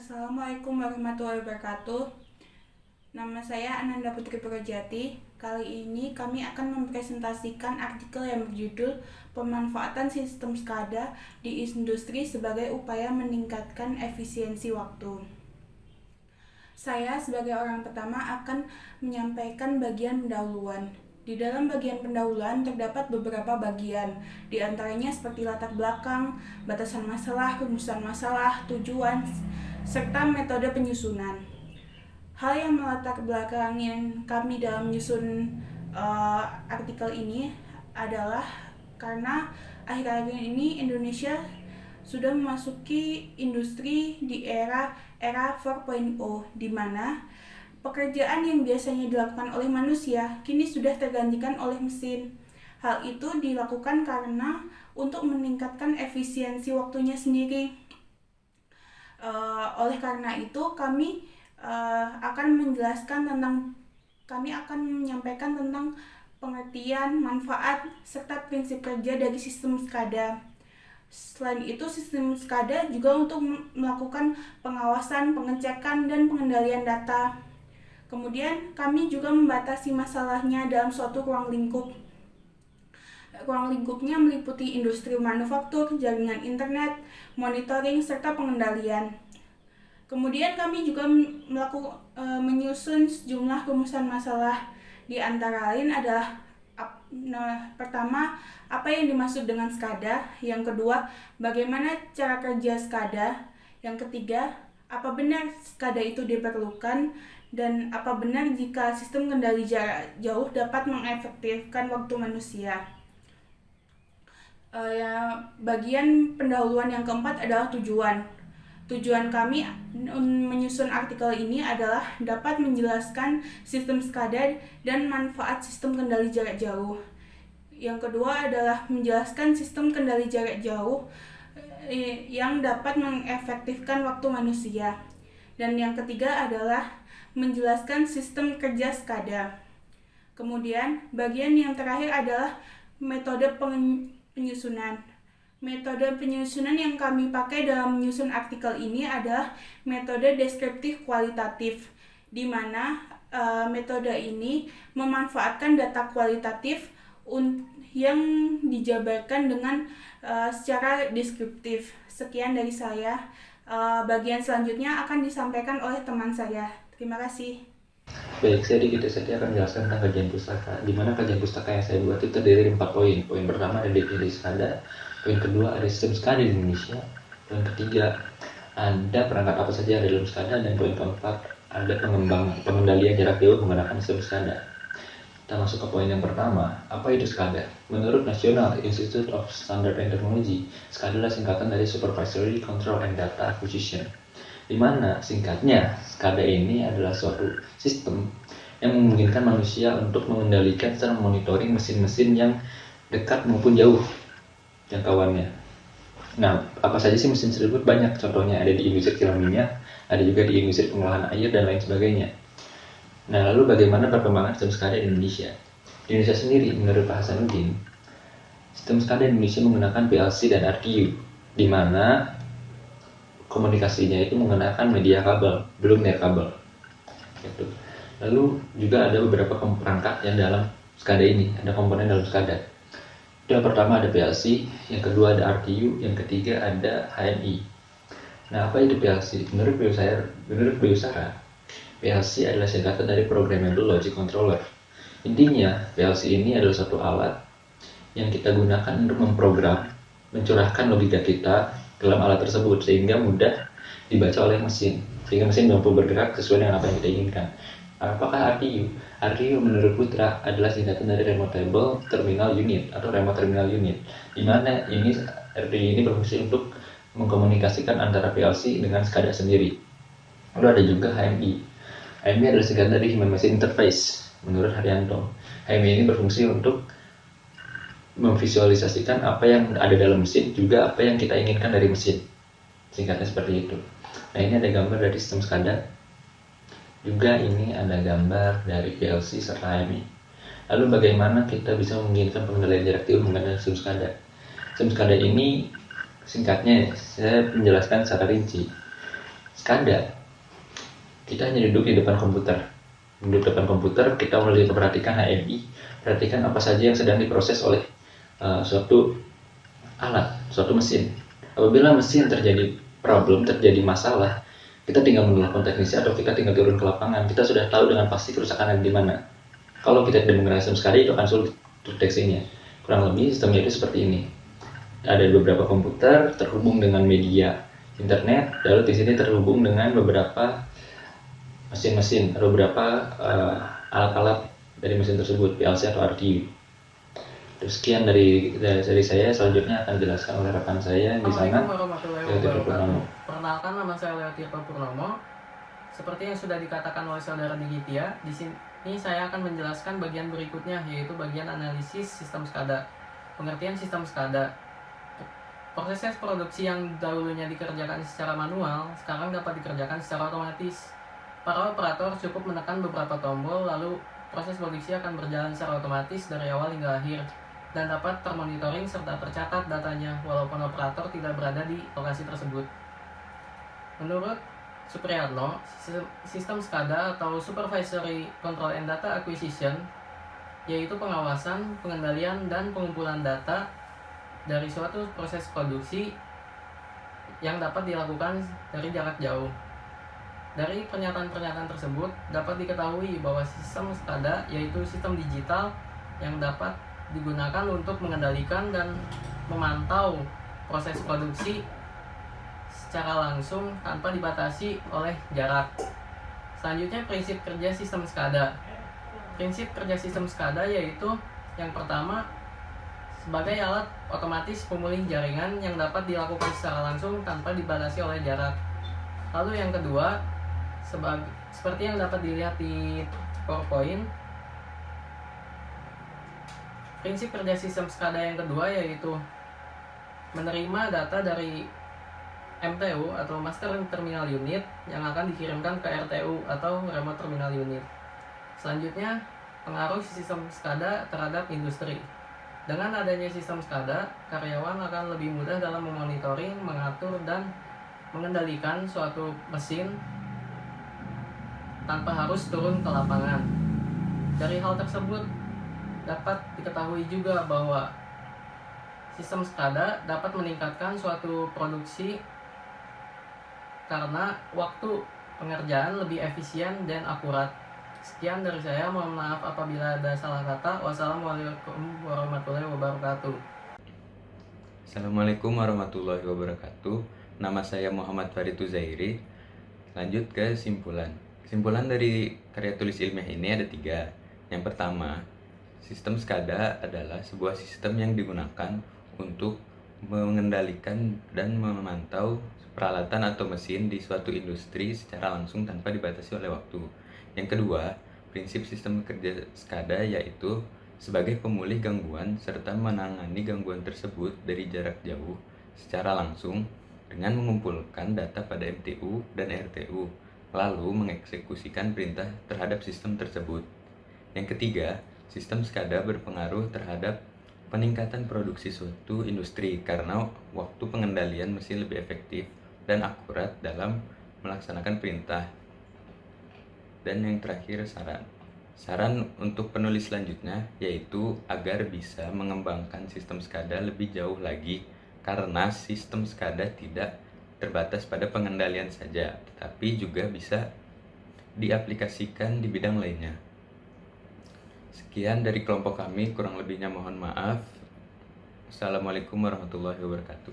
Assalamualaikum warahmatullahi wabarakatuh. Nama saya Ananda Putri Projati. Kali ini kami akan mempresentasikan artikel yang berjudul Pemanfaatan Sistem SCADA di Industri sebagai upaya meningkatkan efisiensi waktu. Saya sebagai orang pertama akan menyampaikan bagian pendahuluan. Di dalam bagian pendahuluan terdapat beberapa bagian, di antaranya seperti latar belakang, batasan masalah, rumusan masalah, tujuan, serta metode penyusunan. Hal yang melatar belakangin kami dalam menyusun artikel ini adalah karena akhir-akhir ini Indonesia sudah memasuki industri di era 4.0, di mana pekerjaan yang biasanya dilakukan oleh manusia kini sudah tergantikan oleh mesin. Hal itu dilakukan karena untuk meningkatkan efisiensi waktunya sendiri. Oleh karena itu kami akan menyampaikan tentang pengertian, manfaat, serta prinsip kerja dari sistem SCADA. Selain itu, sistem SCADA juga untuk melakukan pengawasan, pengecekan, dan pengendalian data. Kemudian kami juga membatasi masalahnya dalam suatu ruang lingkup. Ruang lingkupnya meliputi industri manufaktur, jaringan internet, monitoring, serta pengendalian. Kemudian kami juga menyusun sejumlah rumusan masalah. Di antara lain adalah pertama, apa yang dimaksud dengan SCADA. Yang kedua, bagaimana cara kerja SCADA. Yang ketiga, apa benar SCADA itu diperlukan, dan apa benar jika sistem kendali jarak jauh dapat mengefektifkan waktu manusia. Bagian pendahuluan yang keempat adalah tujuan. Tujuan kami menyusun artikel ini adalah dapat menjelaskan sistem SCADA dan manfaat sistem kendali jarak jauh. Yang kedua adalah menjelaskan sistem kendali jarak jauh yang dapat mengefektifkan waktu manusia. Dan yang ketiga adalah menjelaskan sistem kerja SCADA. Kemudian bagian yang terakhir adalah metode penyusunan. Metode penyusunan yang kami pakai dalam menyusun artikel ini adalah metode deskriptif kualitatif, di mana metode ini memanfaatkan data kualitatif yang dijabarkan dengan secara deskriptif. Sekian dari saya. Bagian selanjutnya akan disampaikan oleh teman saya. Terima kasih. Baik, saya akan menjelaskan tentang kajian pustaka. Di mana kajian pustaka yang saya buat itu terdiri dari 4 poin. Poin pertama ada definisi SCADA. Poin kedua ada sistem SCADA di Indonesia. Poin ketiga ada perangkat apa saja yang ada dalam SCADA. Dan poin keempat ada pengendalian jarak jauh menggunakan sistem SCADA. Kita masuk ke poin yang pertama. Apa itu SCADA? Menurut National Institute of Standard and Technology, SCADA adalah singkatan dari Supervisory Control and Data Acquisition, di mana singkatnya SCADA ini adalah suatu sistem yang memungkinkan manusia untuk mengendalikan serta monitoring mesin-mesin yang dekat maupun jauh jangkauannya. Nah, apa saja sih mesin tersebut? Banyak, contohnya ada di industri kilang minyak, ada juga di industri pengolahan air, dan lain sebagainya. Nah, lalu bagaimana perkembangan sistem SCADA di Indonesia? Di Indonesia sendiri, menurut Pak Hasanuddin, sistem SCADA di Indonesia menggunakan PLC dan RTU, di mana komunikasinya itu menggunakan media kabel, belum nirkabel. Gitu. Lalu juga ada beberapa perangkat yang dalam SCADA ini, ada komponen dalam SCADA. Yang pertama ada PLC, yang kedua ada RTU, yang ketiga ada HMI. Nah, apa itu PLC? Menurut Biosara, PLC adalah singkatan dari Programmable Logic Controller. Intinya, PLC ini adalah suatu alat yang kita gunakan untuk memprogram, mencurahkan logika kita dalam alat tersebut sehingga mudah dibaca oleh mesin, sehingga mesin mampu bergerak sesuai dengan apa yang kita inginkan. Apakah RTU? RTU menurut Putra adalah singkatan dari Remote Terminal Unit atau Remote Terminal Unit, di mana RTU ini berfungsi untuk mengkomunikasikan antara PLC dengan SCADA sendiri. Lalu ada juga HMI. HMI adalah singkatan dari Human Machine Interface menurut Haryanto. HMI ini berfungsi untuk memvisualisasikan apa yang ada dalam mesin, juga apa yang kita inginkan dari mesin. Singkatnya seperti itu. Nah, ini ada gambar dari sistem SCADA. Juga ini ada gambar dari PLC serta HMI. Lalu bagaimana kita bisa memungkinkan pengendalian jarak jauh menggunakan sistem SCADA? Sistem SCADA ini singkatnya saya menjelaskan secara rinci. SCADA, kita hanya duduk di depan komputer. Duduk depan komputer, kita mulai memperhatikan HMI, perhatikan apa saja yang sedang diproses oleh suatu alat, suatu mesin. Apabila mesin terjadi problem, terjadi masalah, kita tinggal menelpon teknisi atau kita tinggal turun ke lapangan. Kita sudah tahu dengan pasti kerusakan ada di mana. Kalau kita tidak menggunakan sistem SCADA, itu akan sulit deteksinya. Kurang lebih sistemnya itu seperti ini. Ada beberapa komputer terhubung dengan media internet, lalu di sini terhubung dengan beberapa mesin-mesin atau beberapa alat-alat dari mesin tersebut, PLC atau RTU. Terus sekian dari saya, selanjutnya akan dijelaskan oleh rekan saya di sana. Assalamualaikum warahmatullahi wabarakatuh. Perkenalkan, nama saya Leo Tirto Purnomo. Seperti yang sudah dikatakan oleh saudara Digitia, di sini saya akan menjelaskan bagian berikutnya, yaitu bagian analisis sistem SCADA. Pengertian sistem SCADA. Proses produksi yang dahulunya dikerjakan secara manual, sekarang dapat dikerjakan secara otomatis. Para operator cukup menekan beberapa tombol, lalu proses produksi akan berjalan secara otomatis dari awal hingga akhir, dan dapat termonitoring serta tercatat datanya walaupun operator tidak berada di lokasi tersebut. Menurut Supriyatno, sistem SCADA atau Supervisory Control and Data Acquisition yaitu pengawasan, pengendalian, dan pengumpulan data dari suatu proses produksi yang dapat dilakukan dari jarak jauh. Dari pernyataan-pernyataan tersebut dapat diketahui bahwa sistem SCADA yaitu sistem digital yang dapat digunakan untuk mengendalikan dan memantau proses produksi secara langsung tanpa dibatasi oleh jarak. Selanjutnya, prinsip kerja sistem SCADA. Prinsip kerja sistem SCADA yaitu yang pertama, sebagai alat otomatis pemulih jaringan yang dapat dilakukan secara langsung tanpa dibatasi oleh jarak. Lalu yang kedua, seperti yang dapat dilihat di PowerPoint, prinsip kerja sistem SCADA yang kedua yaitu menerima data dari MTU atau Master Terminal Unit yang akan dikirimkan ke RTU atau Remote Terminal Unit. Selanjutnya, pengaruh sistem SCADA terhadap industri. Dengan adanya sistem SCADA, karyawan akan lebih mudah dalam memonitoring, mengatur, dan mengendalikan suatu mesin tanpa harus turun ke lapangan. Dari hal tersebut, dapat diketahui juga bahwa sistem SCADA dapat meningkatkan suatu produksi karena waktu pengerjaan lebih efisien dan akurat. Sekian dari saya, mohon maaf apabila ada salah kata. Wassalamualaikum warahmatullahi wabarakatuh. Assalamualaikum warahmatullahi wabarakatuh. Nama saya Muhammad Farid Zairi. Lanjut ke simpulan. Simpulan dari karya tulis ilmiah ini ada 3. Yang pertama, sistem SCADA adalah sebuah sistem yang digunakan untuk mengendalikan dan memantau peralatan atau mesin di suatu industri secara langsung tanpa dibatasi oleh waktu. Yang kedua, prinsip sistem kerja SCADA yaitu sebagai pemulih gangguan serta menangani gangguan tersebut dari jarak jauh secara langsung dengan mengumpulkan data pada MTU dan RTU, lalu mengeksekusikan perintah terhadap sistem tersebut. Yang ketiga, sistem SCADA berpengaruh terhadap peningkatan produksi suatu industri karena waktu pengendalian mesin lebih efektif dan akurat dalam melaksanakan perintah. Dan yang terakhir, saran untuk penulis selanjutnya yaitu agar bisa mengembangkan sistem SCADA lebih jauh lagi, karena sistem SCADA tidak terbatas pada pengendalian saja, tetapi juga bisa diaplikasikan di bidang lainnya. Sekian dari kelompok kami, kurang lebihnya mohon maaf. Assalamualaikum warahmatullahi wabarakatuh.